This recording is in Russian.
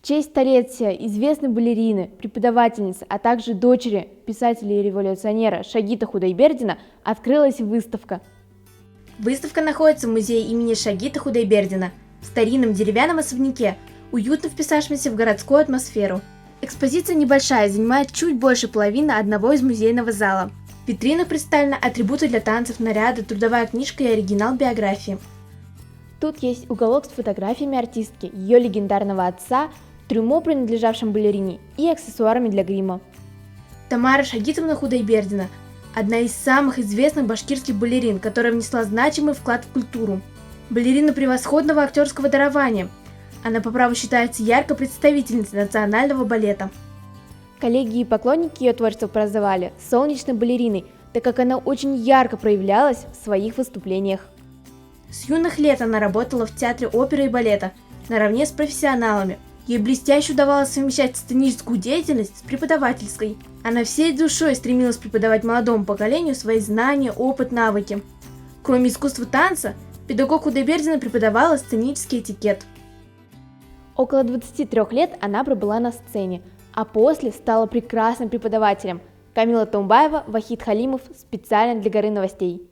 честь столетия известной балерины, преподавательницы, а также дочери писателя и революционера Шагита Худайбердина открылась выставка. Выставка находится в музее имени Шагита Худайбердина, в старинном деревянном особняке, уютно вписавшемся в городскую атмосферу. Экспозиция небольшая, занимает чуть больше половины одного из музейного зала. В витринах представлены атрибуты для танцев, наряды, трудовая книжка и оригинал биографии. Тут есть уголок с фотографиями артистки, ее легендарного отца, трюмо, принадлежавшим балерине, и аксессуарами для грима. Тамара Шагитовна Худайбердина – одна из самых известных башкирских балерин, которая внесла значимый вклад в культуру. Балерина превосходного актерского дарования. Она по праву считается яркой представительницей национального балета. Коллеги и поклонники ее творчества прозвали «солнечной балериной», так как она очень ярко проявлялась в своих выступлениях. С юных лет она работала в театре оперы и балета, наравне с профессионалами. Ей блестяще удавалось совмещать сценическую деятельность с преподавательской. Она всей душой стремилась преподавать молодому поколению свои знания, опыт, навыки. Кроме искусства танца, педагог Худайбердина преподавала сценический этикет. Около 23 лет она пробыла на сцене, а после стала прекрасным преподавателем. Камила Тумбаева, Вахид Халимов, специально для Горы новостей.